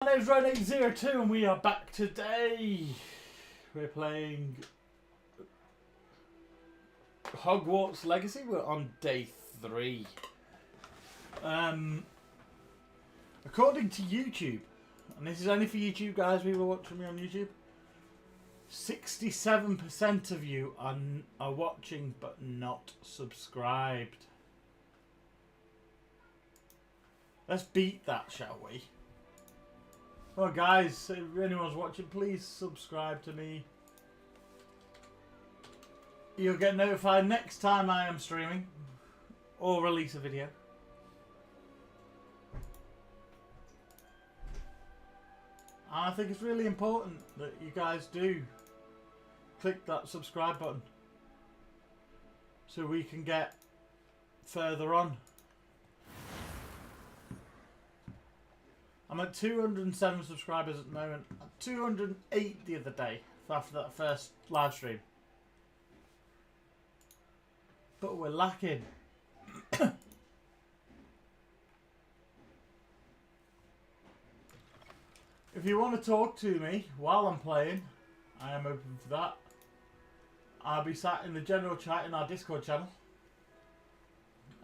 My name's Red802 and we are back today. We're playing Hogwarts Legacy. We're on day 3. According to YouTube, and this is only for YouTube guys, people watching me on YouTube, 67% of you are watching but not subscribed. Let's beat that, shall we? Well guys, if anyone's watching, please subscribe to me. You'll get notified next time I am streaming or release a video. And I think it's really important that you guys do click that subscribe button so we can get further on. I'm at 207 subscribers at the moment. 208 the other day after that first live stream. But we're lacking. If you want to talk to me while I'm playing, I am open for that. I'll be sat in the general chat in our Discord channel.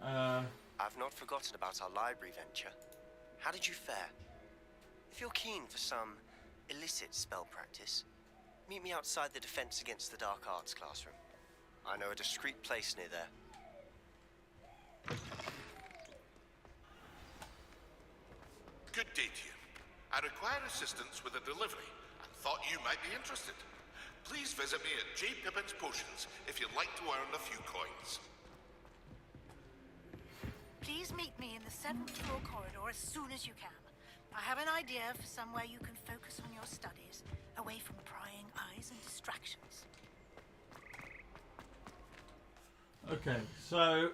I've not forgotten about our library venture. How did you fare? If you're keen for some illicit spell practice, meet me outside the Defense Against the Dark Arts classroom. I know a discreet place near there. Good day to you. I require assistance with a delivery and thought you might be interested. Please visit me at J. Pippin's Potions if you'd like to earn a few coins. Please meet me in the 7th floor corridor as soon as you can. I have an idea for somewhere you can focus on your studies, away from prying eyes and distractions. Okay, so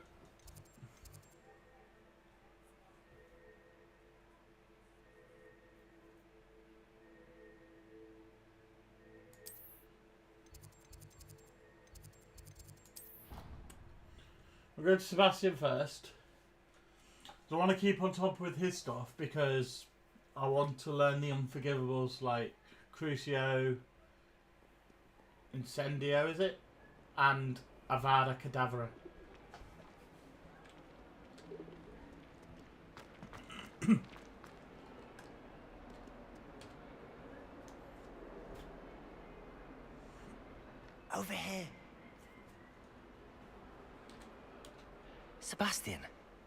we'll go to Sebastian first. So I want to keep on top with his stuff because I want to learn the unforgivables like Crucio, Incendio, is it? And Avada Kedavra. Over here. Sebastian,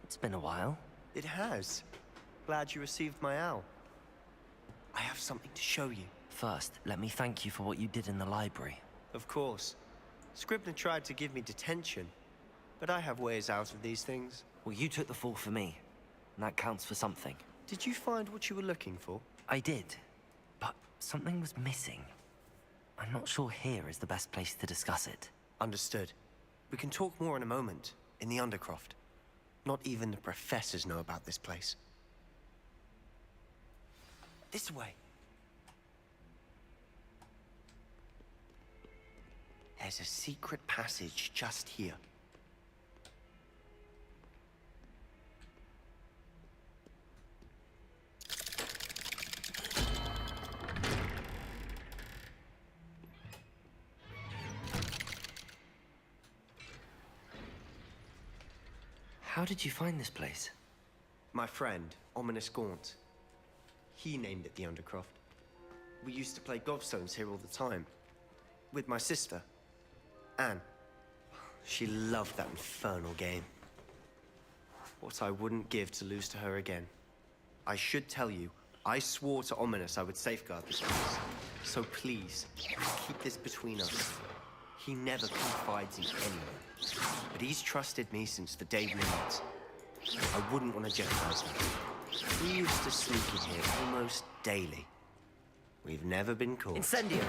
it's been a while. It has. Glad you received my owl. I have something to show you. First, let me thank you for what you did in the library. Of course. Scribner tried to give me detention, but I have ways out of these things. Well, you took the fall for me, and that counts for something. Did you find what you were looking for? I did, but something was missing. I'm not sure here is the best place to discuss it. Understood. We can talk more in a moment, in the Undercroft. Not even the professors know about this place. This way. There's a secret passage just here. How did you find this place? My friend, Ominous Gaunt. He named it the Undercroft. We used to play gobstones here all the time. With my sister, Anne. She loved that infernal game. What I wouldn't give to lose to her again. I should tell you, I swore to Ominous I would safeguard this place. So please, keep this between us. He never confides in anyone. But he's trusted me since the day we met. I wouldn't want to jeopardize that. We used to sneak in here almost daily. We've never been caught. Incendio!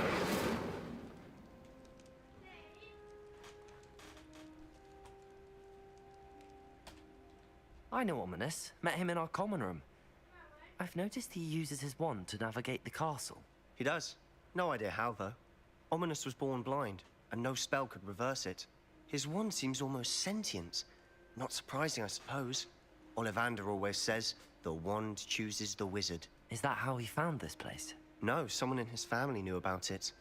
I know Ominous. Met him in our common room. I've noticed he uses his wand to navigate the castle. He does. No idea how, though. Ominous was born blind, and no spell could reverse it. His wand seems almost sentient. Not surprising, I suppose. Ollivander always says, the wand chooses the wizard. Is that how he found this place? No, someone in his family knew about it.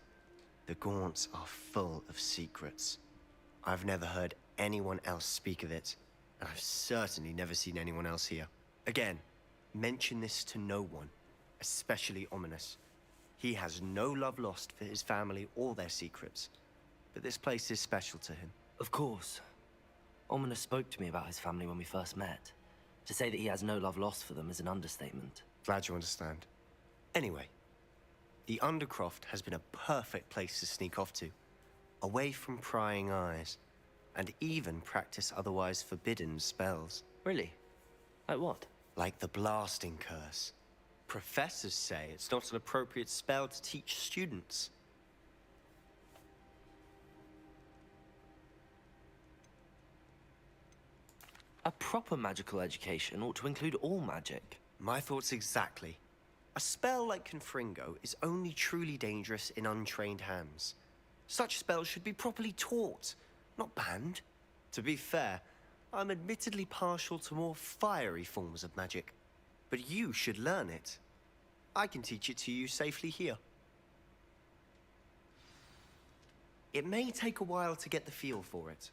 The Gaunts are full of secrets. I've never heard anyone else speak of it, and I've certainly never seen anyone else here. Again, mention this to no one, especially Ominous. He has no love lost for his family or their secrets, but this place is special to him. Of course. Ominous spoke to me about his family when we first met. To say that he has no love lost for them is an understatement. Glad you understand. Anyway, the Undercroft has been a perfect place to sneak off to, away from prying eyes, and even practice otherwise forbidden spells. Really? Like what? Like the Blasting Curse. Professors say it's not an appropriate spell to teach students. A proper magical education ought to include all magic. My thoughts exactly. A spell like Confringo is only truly dangerous in untrained hands. Such spells should be properly taught, not banned. To be fair, I'm admittedly partial to more fiery forms of magic, but you should learn it. I can teach it to you safely here. It may take a while to get the feel for it.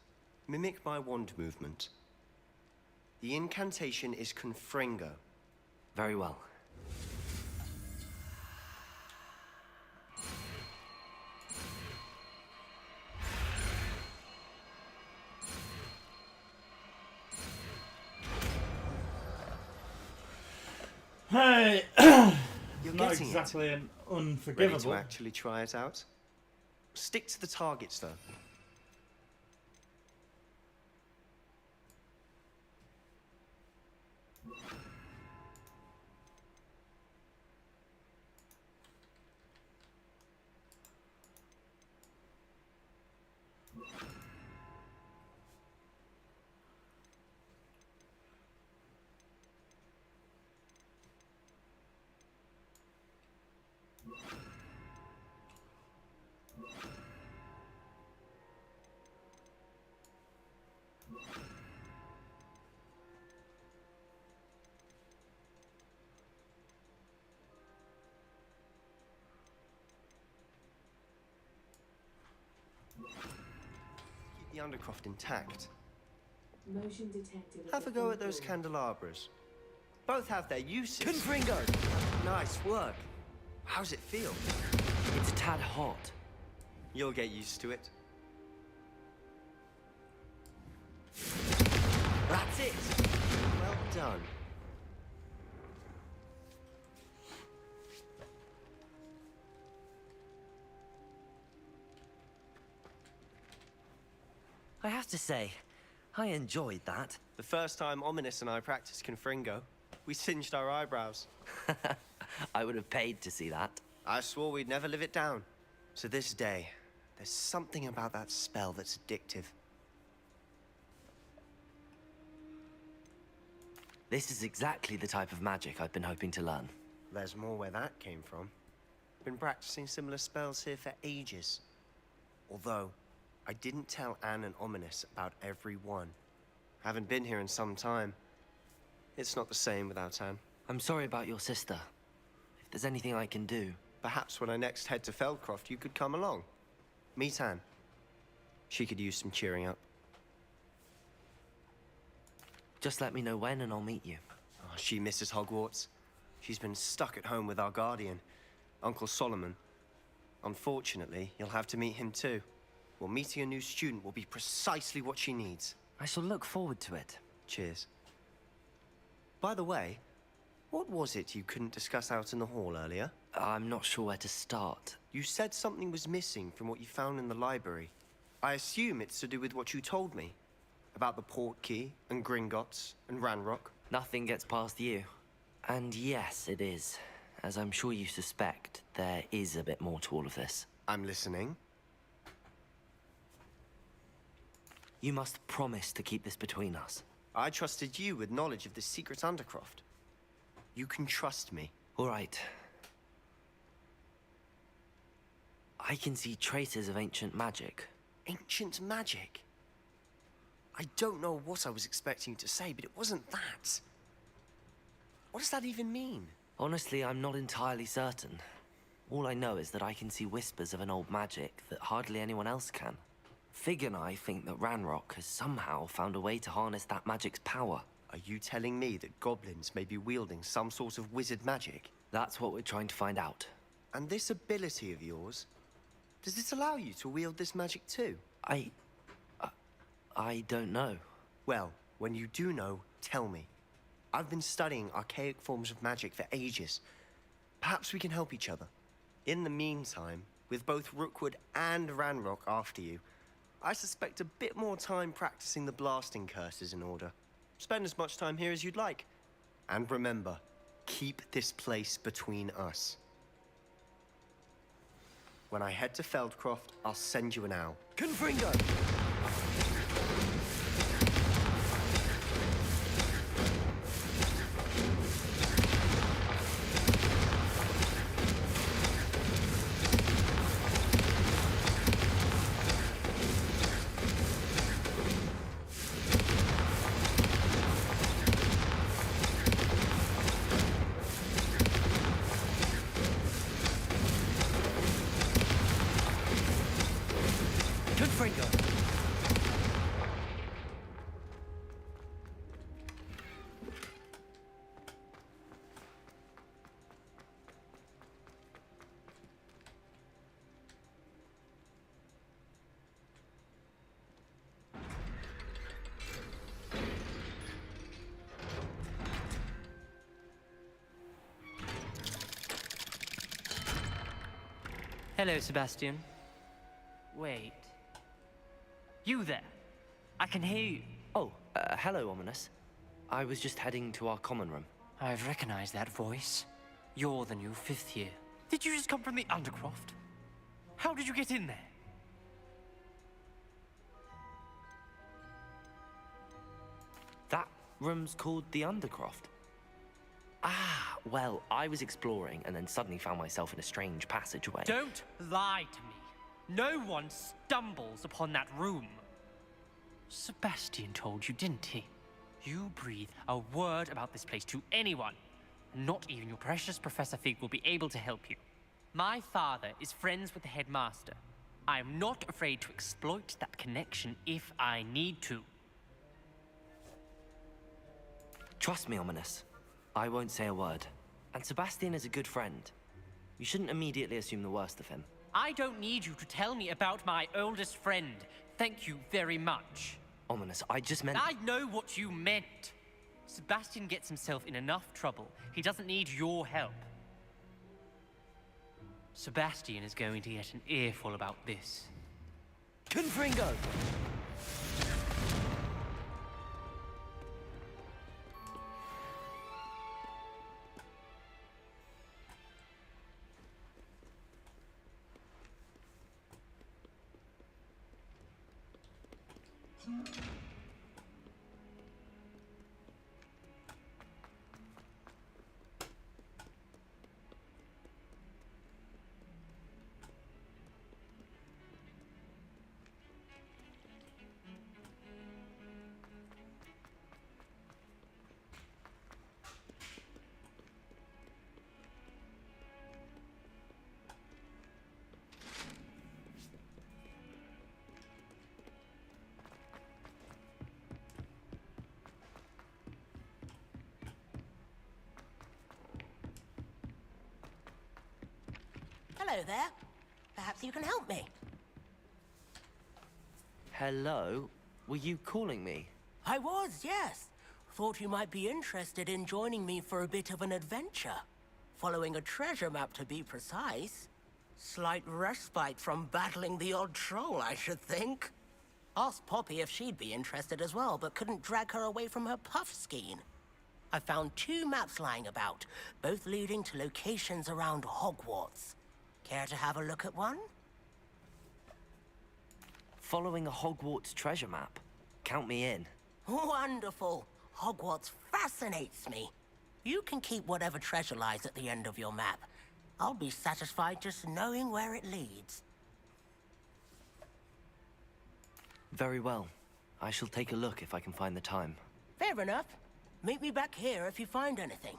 Mimic my wand movement. The incantation is Confringo. Very well. Hey, You're not getting exactly an it. Ready unforgivable. to actually try it out? Stick to the targets, though. Keep the Undercroft intact. Motion detected. Have a go at those candelabras. Both have their uses. Confringo! Nice work. How's it feel? It's a tad hot. You'll get used to it. That's it! Well done. I have to say, I enjoyed that. The first time Ominous and I practiced Confringo, we singed our eyebrows. I would have paid to see that. I swore we'd never live it down. To this day, there's something about that spell that's addictive. This is exactly the type of magic I've been hoping to learn. There's more where that came from. Been practicing similar spells here for ages. Although, I didn't tell Anne and Ominous about every one. Haven't been here in some time. It's not the same without Anne. I'm sorry about your sister. If there's anything I can do... Perhaps when I next head to Feldcroft, you could come along. Meet Anne. She could use some cheering up. Just let me know when and I'll meet you. Oh, she misses Hogwarts. She's been stuck at home with our guardian, Uncle Solomon. Unfortunately, you'll have to meet him too. Well, meeting a new student will be precisely what she needs. I shall look forward to it. Cheers. By the way, what was it you couldn't discuss out in the hall earlier? I'm not sure where to start. You said something was missing from what you found in the library. I assume it's to do with what you told me. About the port key, and Gringotts, and Ranrock. Nothing gets past you. And yes, it is. As I'm sure you suspect, there is a bit more to all of this. I'm listening. You must promise to keep this between us. I trusted you with knowledge of the secret Undercroft. You can trust me. All right. I can see traces of ancient magic. Ancient magic? I don't know what I was expecting to say, but it wasn't that. What does that even mean? Honestly, I'm not entirely certain. All I know is that I can see whispers of an old magic that hardly anyone else can. Fig and I think that Ranrock has somehow found a way to harness that magic's power. Are you telling me that goblins may be wielding some sort of wizard magic? That's what we're trying to find out. And this ability of yours, does this allow you to wield this magic too? I don't know. Well, when you do know, tell me. I've been studying archaic forms of magic for ages. Perhaps we can help each other. In the meantime, with both Rookwood and Ranrock after you, I suspect a bit more time practicing the blasting curse is in order. Spend as much time here as you'd like. And remember, keep this place between us. When I head to Feldcroft, I'll send you an owl. Confringo! Confringo! Hello, Sebastian. Wait. You there? I can hear you. Oh, hello, Ominous. I was just heading to our common room. I've recognized that voice. You're the new 5th year. Did you just come from the Undercroft? How did you get in there? That room's called the Undercroft. Ah, well, I was exploring and then suddenly found myself in a strange passageway. Don't lie to me. No one stumbles upon that room. Sebastian told you, didn't he? You breathe a word about this place to anyone. Not even your precious Professor Fig will be able to help you. My father is friends with the headmaster. I am not afraid to exploit that connection if I need to. Trust me, Ominous. I won't say a word. And Sebastian is a good friend. You shouldn't immediately assume the worst of him. I don't need you to tell me about my oldest friend. Thank you very much. Ominous, I just meant... I know what you meant. Sebastian gets himself in enough trouble. He doesn't need your help. Sebastian is going to get an earful about this. Confringo! Hello there. Perhaps you can help me. Hello? Were you calling me? I was, yes. Thought you might be interested in joining me for a bit of an adventure. Following a treasure map, to be precise. Slight respite from battling the odd troll, I should think. Asked Poppy if she'd be interested as well, but couldn't drag her away from her puff skein. I found 2 maps lying about, both leading to locations around Hogwarts. Care to have a look at one? Following a Hogwarts treasure map? Count me in. Wonderful. Hogwarts fascinates me. You can keep whatever treasure lies at the end of your map. I'll be satisfied just knowing where it leads. Very well. I shall take a look if I can find the time. Fair enough. Meet me back here if you find anything.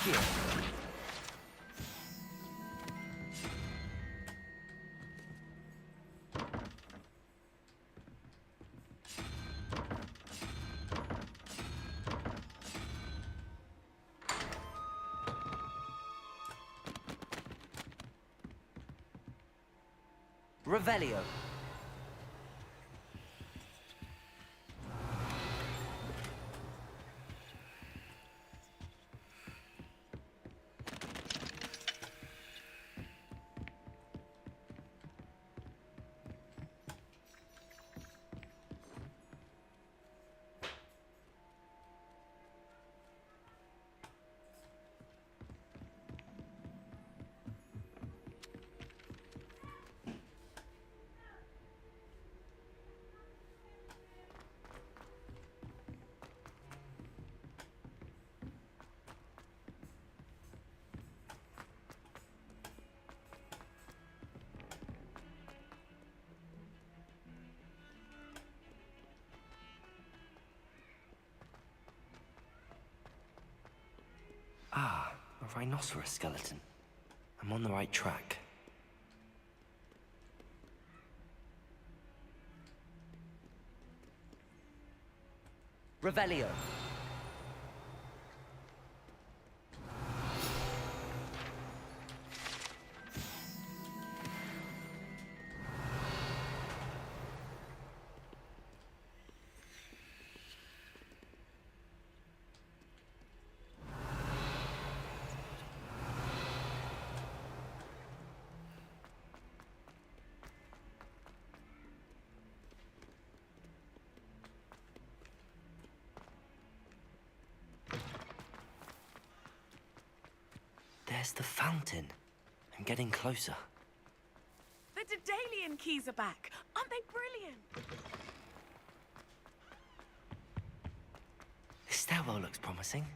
Accio. Revelio. Ah, a rhinoceros skeleton. I'm on the right track. Revelio. There's the fountain. I'm getting closer. The Daedalian keys are back. Aren't they brilliant? This stairwell looks promising.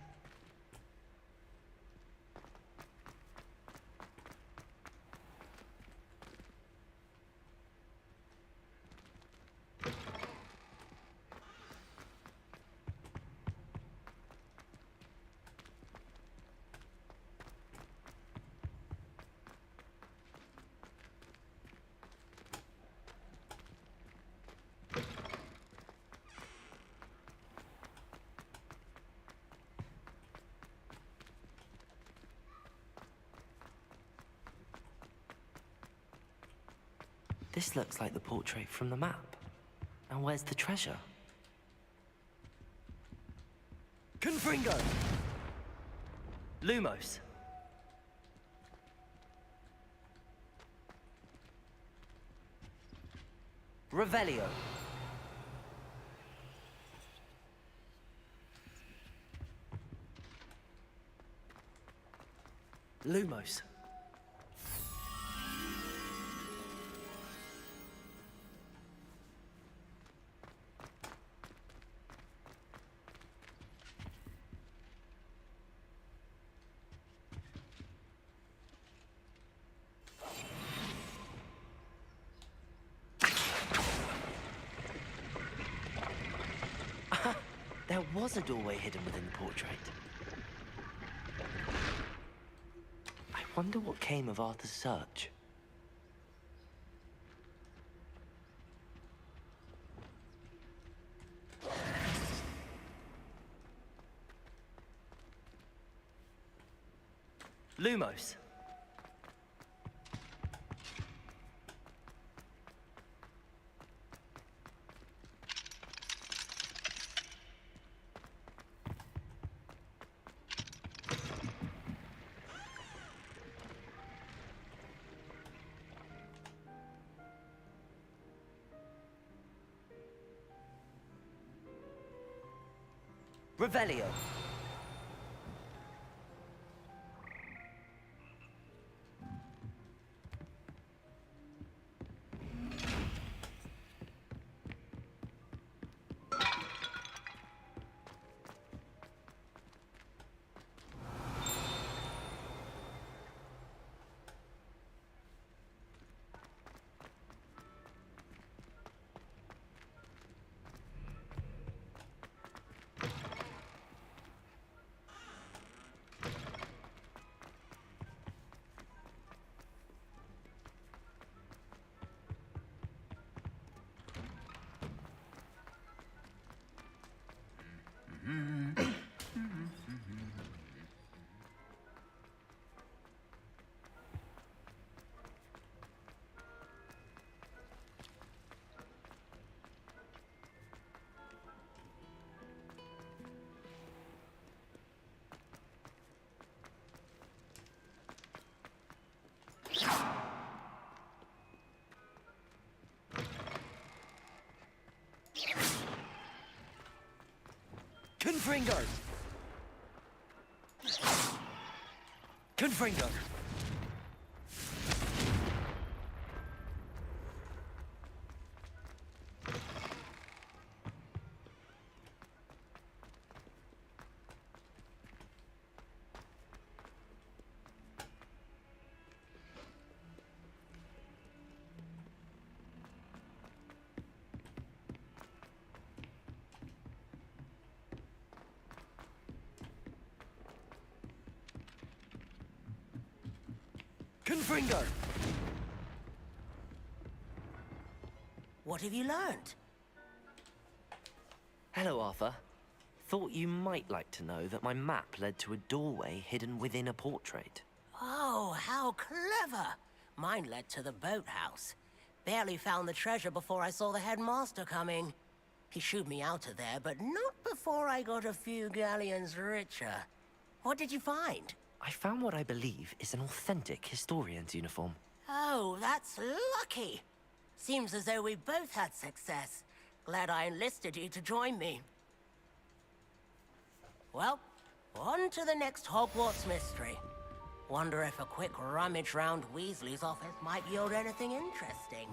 This looks like the portrait from the map. Now where's the treasure? Confringo! Lumos. Revelio. Lumos. There was a doorway hidden within the portrait. I wonder what came of Arthur's search. Lumos. Revelio. Confringo! Confringo! Confringo! What have you learned? Hello, Arthur. Thought you might like to know that my map led to a doorway hidden within a portrait. Oh, how clever! Mine led to the boathouse. Barely found the treasure before I saw the headmaster coming. He shooed me out of there, but not before I got a few galleons richer. What did you find? I found what I believe is an authentic historian's uniform. Oh, that's lucky. Seems as though we both had success. Glad I enlisted you to join me. Well, on to the next Hogwarts mystery. Wonder if a quick rummage round Weasley's office might yield anything interesting.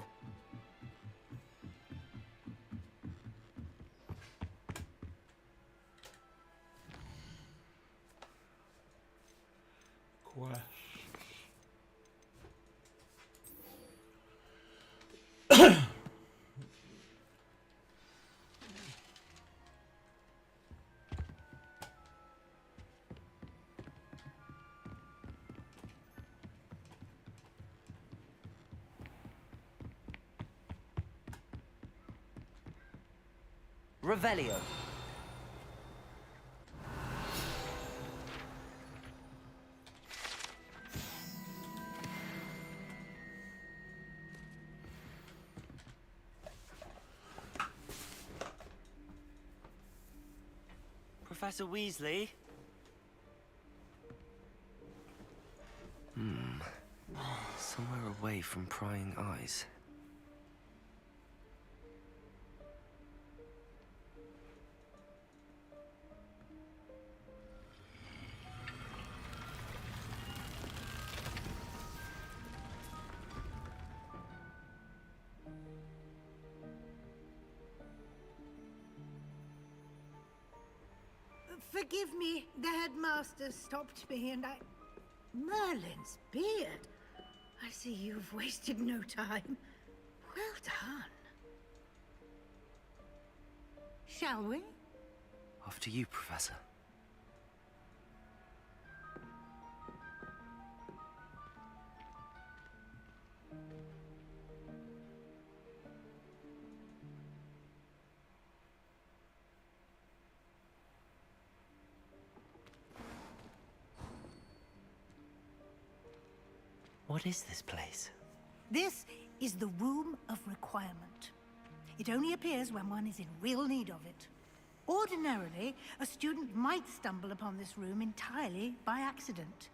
Quest. Revelio. Professor Weasley? Somewhere away from prying eyes. Forgive me, the headmaster stopped me and I... Merlin's beard. I see you've wasted no time. Well done. Shall we? After you, Professor. What is this place? This is the Room of Requirement. It only appears when one is in real need of it. Ordinarily, a student might stumble upon this room entirely by accident.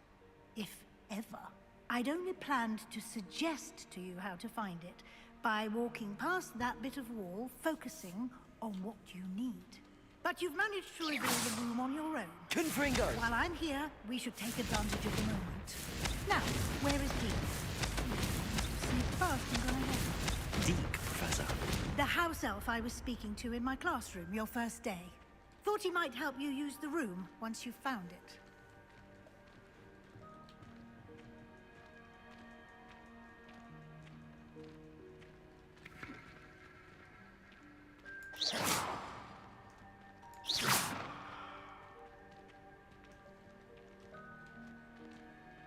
If ever. I'd only planned to suggest to you how to find it by walking past that bit of wall, focusing on what you need. But you've managed to reveal the room on your own. Confringo! While I'm here, we should take advantage of the moment. Now, where is Deek? Sneak past and go ahead. Deek, Professor. The house elf I was speaking to in my classroom your first day. Thought he might help you use the room once you've found it.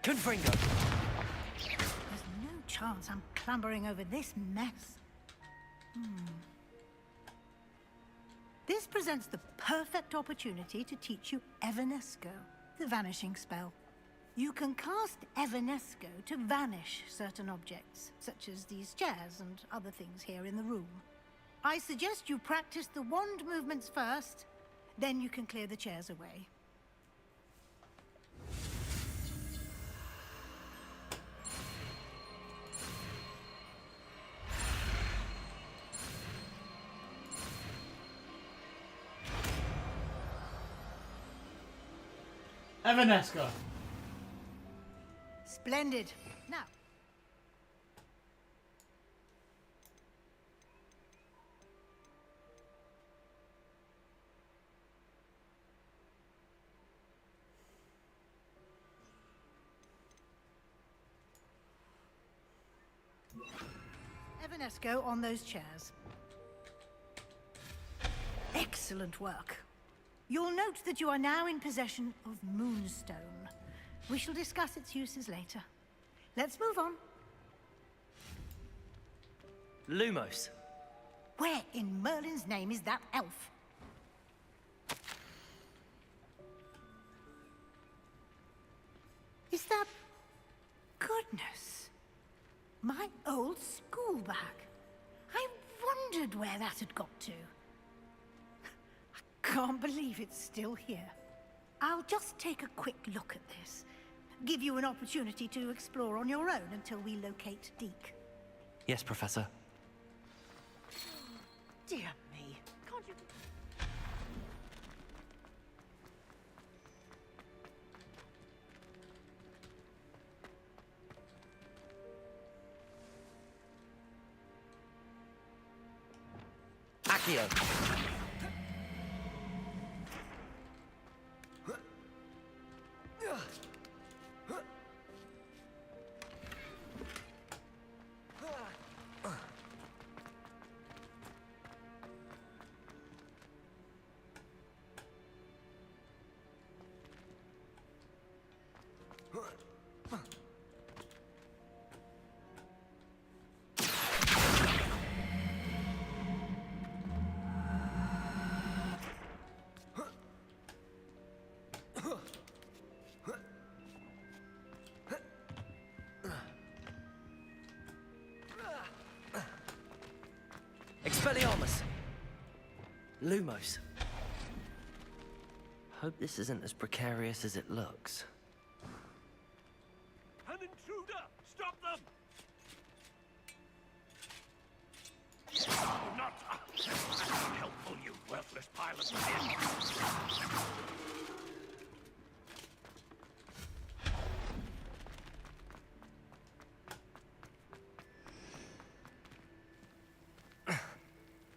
Confringo! There's no chance I'm clambering over this mess. This presents the perfect opportunity to teach you Evanesco, the vanishing spell. You can cast Evanesco to vanish certain objects, such as these chairs and other things here in the room. I suggest you practice the wand movements first, then you can clear the chairs away. Evanesco. Splendid. Now, Evanesco on those chairs. Excellent work. You'll note that you are now in possession of Moonstone. We shall discuss its uses later. Let's move on. Lumos. Where in Merlin's name is that elf? Is that... Goodness. My old school bag. I wondered where that had got to. I can't believe it's still here. I'll just take a quick look at this. Give you an opportunity to explore on your own until we locate Deke. Yes, Professor. Dear me. Can't you... Accio. Expelliarmus! Lumos. Hope this isn't as precarious as it looks. An intruder! Stop them! Not helpful, you worthless pile of sin.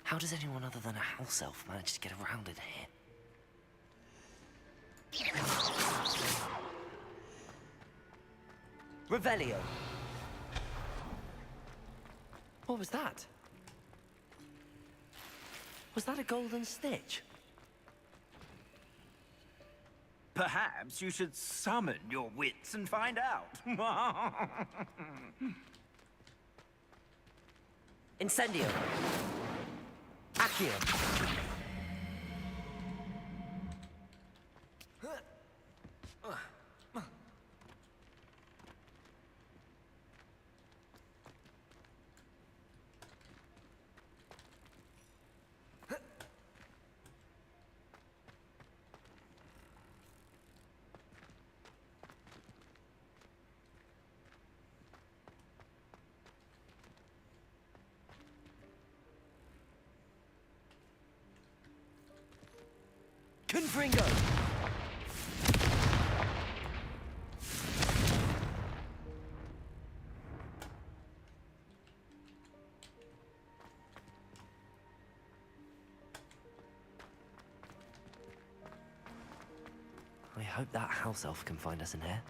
How does anyone other than a house elf manage to get around in here? Revelio. What was that? Was that a golden stitch? Perhaps you should summon your wits and find out. Incendio. Accio. Confringo! I hope that house elf can find us in here.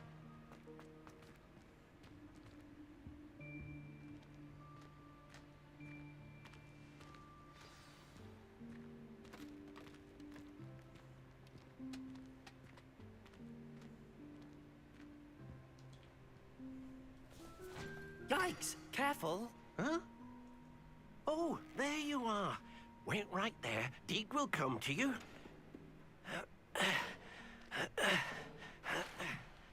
Yikes! Careful! Huh? Oh, there you are. Wait right there. Deke will come to you.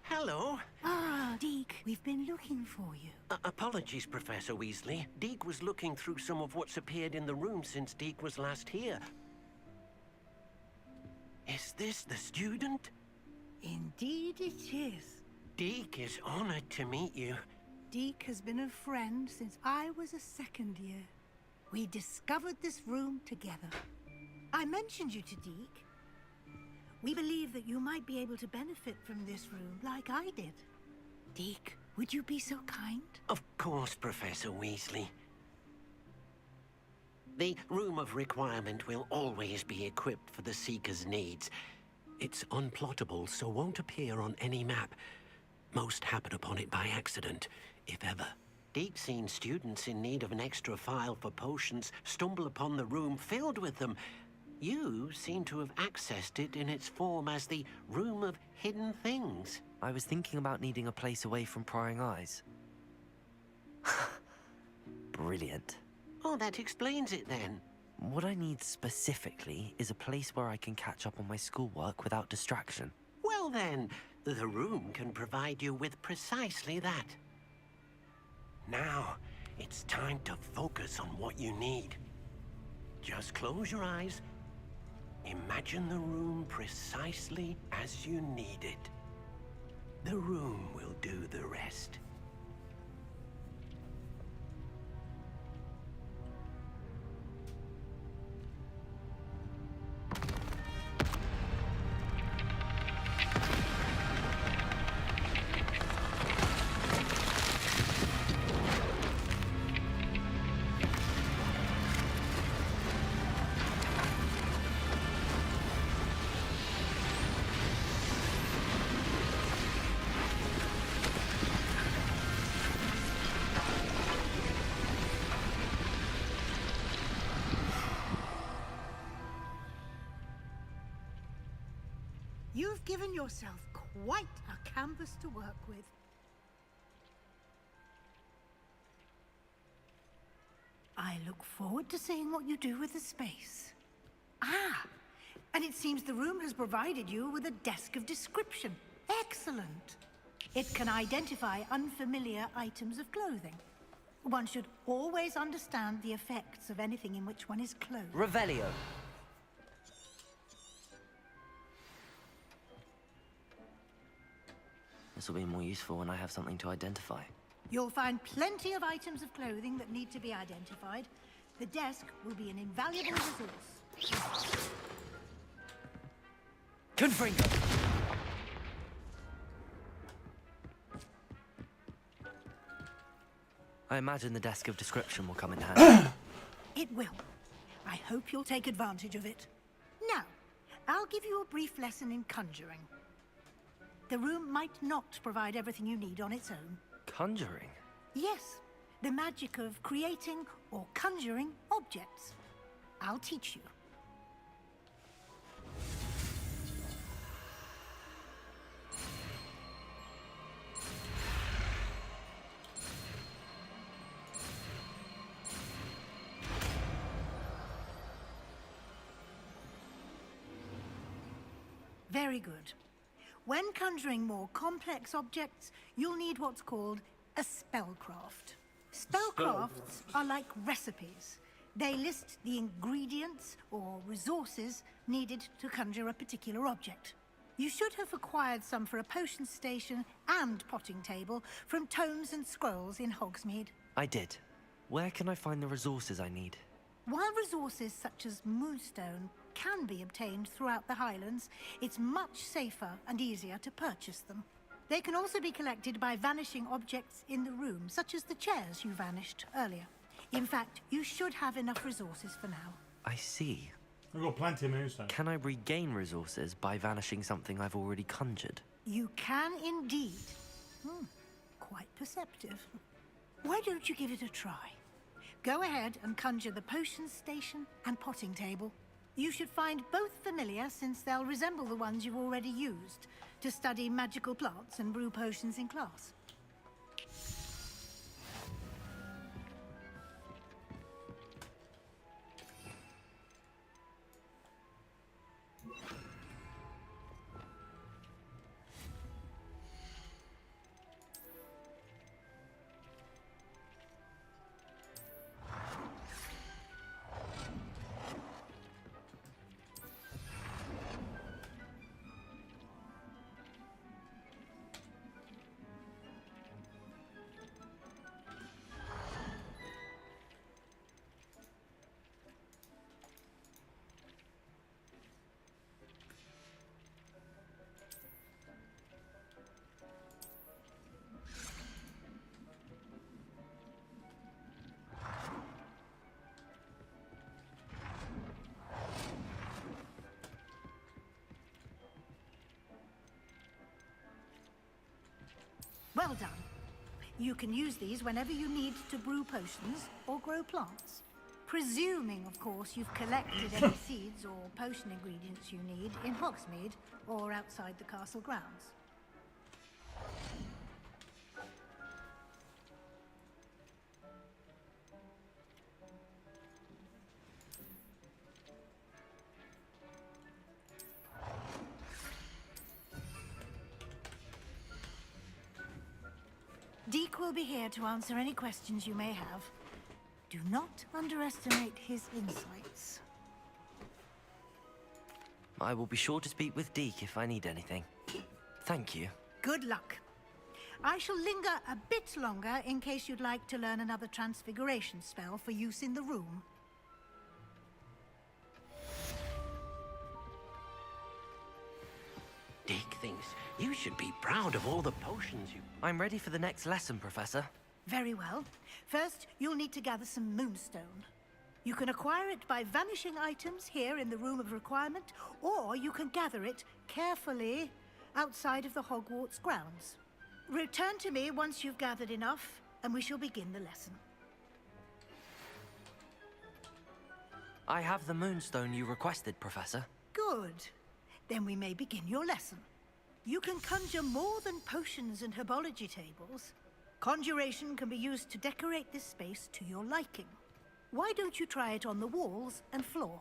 Hello. Ah, Deke, we've been looking for you. Apologies, Professor Weasley. Deke was looking through some of what's appeared in the room since Deke was last here. Is this the student? Indeed it is. Deke is honored to meet you. Deke has been a friend since I was a second year. We discovered this room together. I mentioned you to Deke. We believe that you might be able to benefit from this room like I did. Deke, would you be so kind? Of course, Professor Weasley. The Room of Requirement will always be equipped for the Seeker's needs. It's unplottable, so won't appear on any map. Most happen upon it by accident, if ever. Deke's seen students in need of an extra file for potions stumble upon the room filled with them. You seem to have accessed it in its form as the Room of Hidden Things. I was thinking about needing a place away from prying eyes. Brilliant. Oh, that explains it then. What I need specifically is a place where I can catch up on my schoolwork without distraction. Well then, the room can provide you with precisely that. Now, it's time to focus on what you need. Just close your eyes. Imagine the room precisely as you need it. The room will do the rest. You've given yourself quite a canvas to work with. I look forward to seeing what you do with the space. Ah, and it seems the room has provided you with a desk of description. Excellent. It can identify unfamiliar items of clothing. One should always understand the effects of anything in which one is clothed. Revelio. This will be more useful when I have something to identify. You'll find plenty of items of clothing that need to be identified. The desk will be an invaluable resource. Confringo! I imagine the desk of description will come in handy. It will. I hope you'll take advantage of it. Now, I'll give you a brief lesson in conjuring. The room might not provide everything you need on its own. Conjuring? Yes, the magic of creating or conjuring objects. I'll teach you. Very good. When conjuring more complex objects, you'll need what's called a spellcraft. Spellcrafts are like recipes. They list the ingredients or resources needed to conjure a particular object. You should have acquired some for a potion station and potting table from tomes and scrolls in Hogsmeade. I did. Where can I find the resources I need? While resources such as moonstone can be obtained throughout the Highlands, it's much safer and easier to purchase them. They can also be collected by vanishing objects in the room, such as the chairs you vanished earlier. In fact, you should have enough resources for now. I see. We've got plenty of moonstone. Can I regain resources by vanishing something I've already conjured? You can indeed. Quite perceptive. Why don't you give it a try? Go ahead and conjure the potion station and potting table. You should find both familiar, since they'll resemble the ones you've already used to study magical plants and brew potions in class. Well done. You can use these whenever you need to brew potions or grow plants. Presuming, of course, you've collected any seeds or potion ingredients you need in Hogsmeade or outside the castle grounds. Deke will be here to answer any questions you may have. Do not underestimate his insights. I will be sure to speak with Deke if I need anything. Thank you. Good luck. I shall linger a bit longer in case you'd like to learn another transfiguration spell for use in the room. Deke thinks you should be proud of all the potions you... I'm ready for the next lesson, Professor. Very well. First, you'll need to gather some moonstone. You can acquire it by vanishing items here in the Room of Requirement, or you can gather it carefully outside of the Hogwarts grounds. Return to me once you've gathered enough, and we shall begin the lesson. I have the moonstone you requested, Professor. Good. Then we may begin your lesson. You can conjure more than potions and herbology tables. Conjuration can be used to decorate this space to your liking. Why don't you try it on the walls and floor?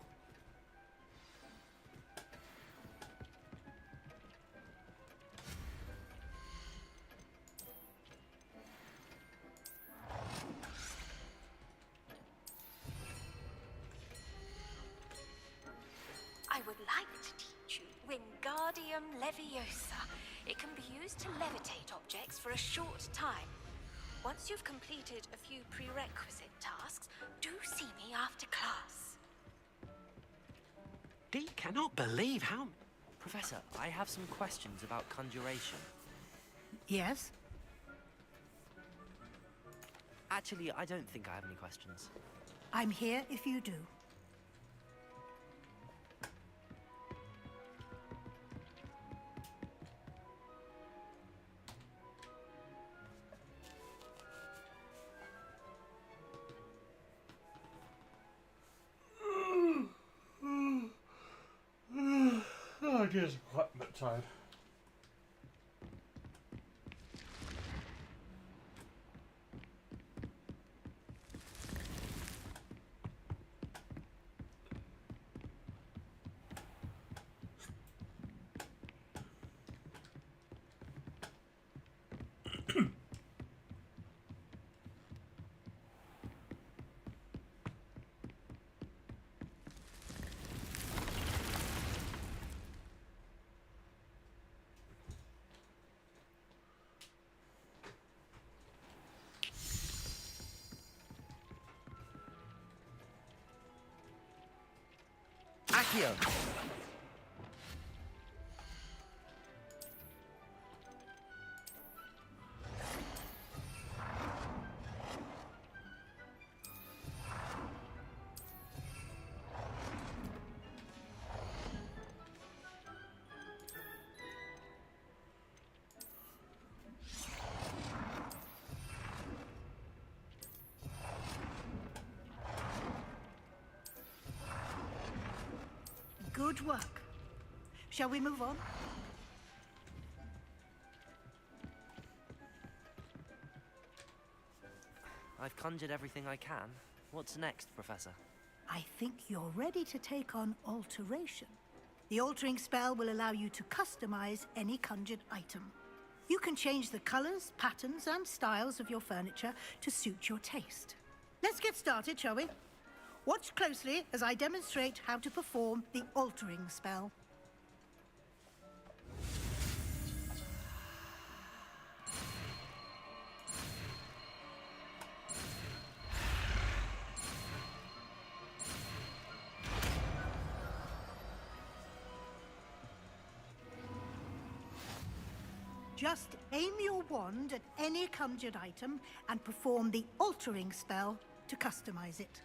I would like to teach you Wingardium Leviosa. It can be used to levitate objects for a short time. Once you've completed a few prerequisite tasks, do see me after class. Deke cannot believe how... Professor, I have some questions about conjuration. Yes? Actually, I don't think I have any questions. I'm here if you do. Oh, dear, I'm quite a bit tired. Accio! Good work. Shall we move on? I've conjured everything I can. What's next, Professor? I think you're ready to take on alteration. The altering spell will allow you to customize any conjured item. You can change the colors, patterns, and styles of your furniture to suit your taste. Let's get started, shall we? Watch closely as I demonstrate how to perform the altering spell. Just aim your wand at any conjured item and perform the altering spell to customize it.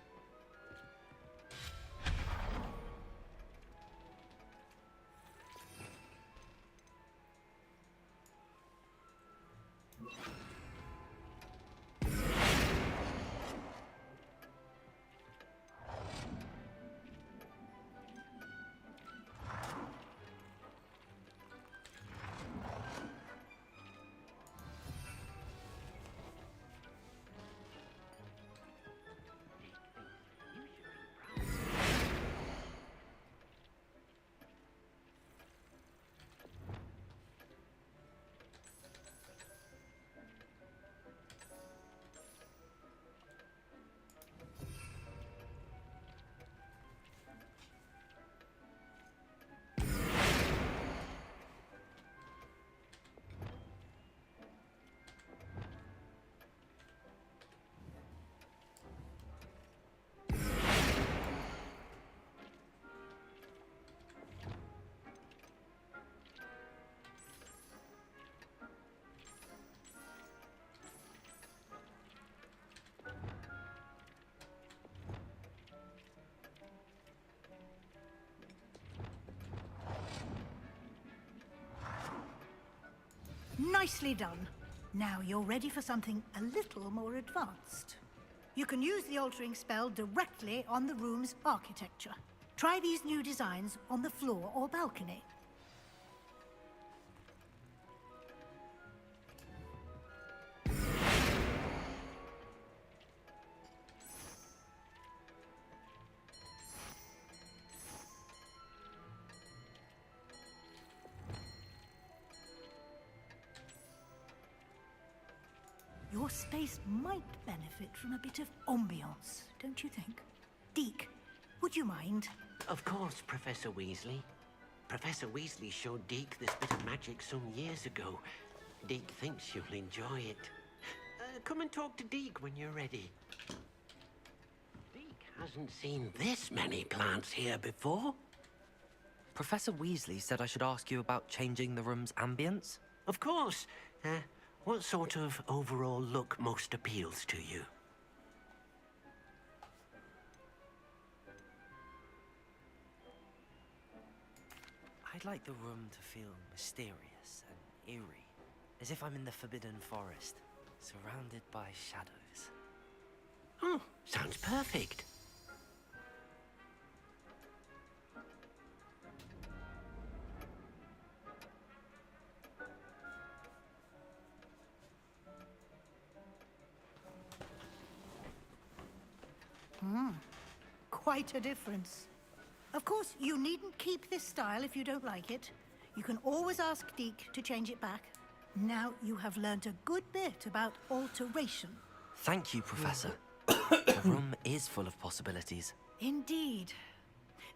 Nicely done. Now you're ready for something a little more advanced. You can use the altering spell directly on the room's architecture. Try these new designs on the floor or balcony. Your space might benefit from a bit of ambiance, don't you think? Deke, would you mind? Of course, Professor Weasley. Professor Weasley showed Deke this bit of magic some years ago. Deke thinks you'll enjoy it. Come and talk to Deke when you're ready. Deke hasn't seen this many plants here before. Professor Weasley said I should ask you about changing the room's ambience? Of course. What sort of overall look most appeals to you? I'd like the room to feel mysterious and eerie, as if I'm in the Forbidden Forest, surrounded by shadows. Oh, sounds perfect. Quite a difference. Of course, you needn't keep this style if you don't like it. You can always ask Deke to change it back. Now you have learned a good bit about alteration. Thank you, Professor. The room is full of possibilities. Indeed.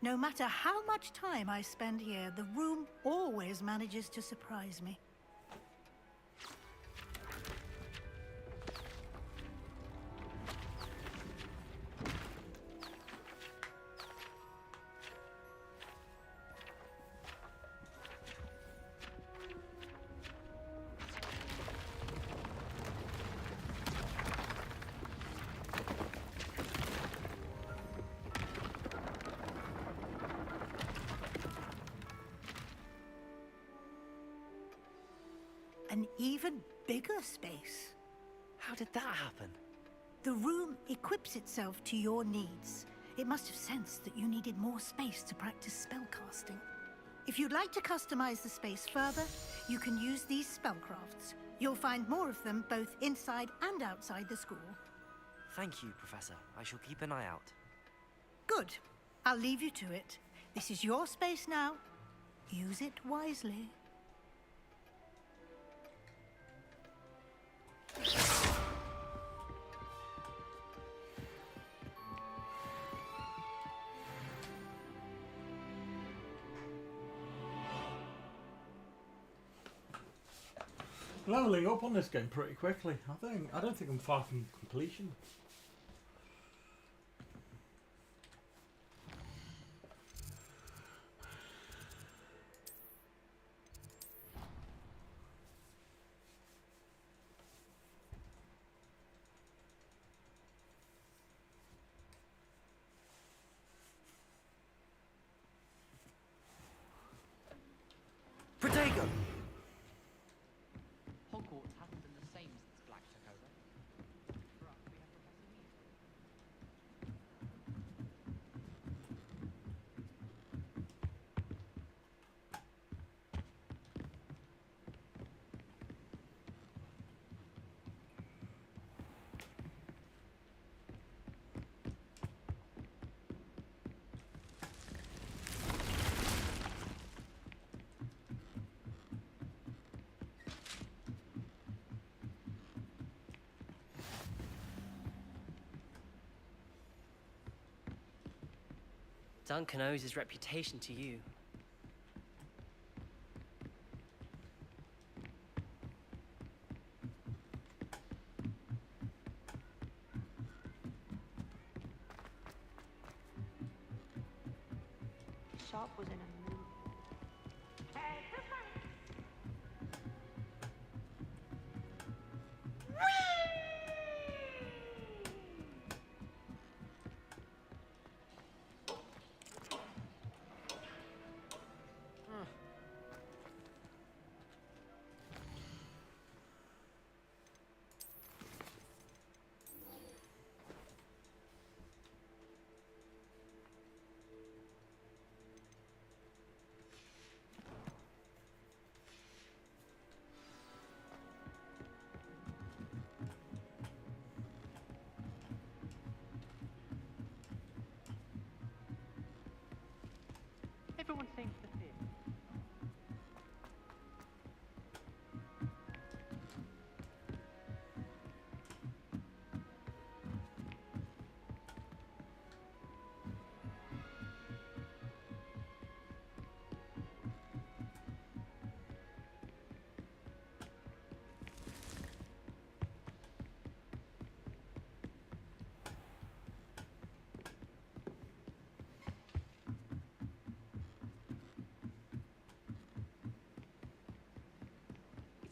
No matter how much time I spend here, the room always manages to surprise me. An even bigger space. How did that happen? The room equips itself to your needs. It must have sensed that you needed more space to practice spellcasting. If you'd like to customize the space further, you can use these spellcrafts. You'll find more of them both inside and outside the school. Thank you, Professor. I shall keep an eye out. Good. I'll leave you to it. This is your space now. Use it wisely. Leveling up on this game pretty quickly. I don't think I'm far from completion. Protego! Hogwarts hasn't been the same since Black took over. For us, we have Professor Weasley. Duncan owes his reputation to you. Sharp was in a mood. everyone seems to fear.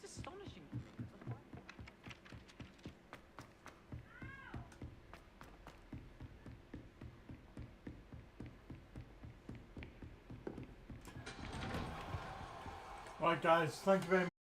It's astonishing. Right guys, thank you very much.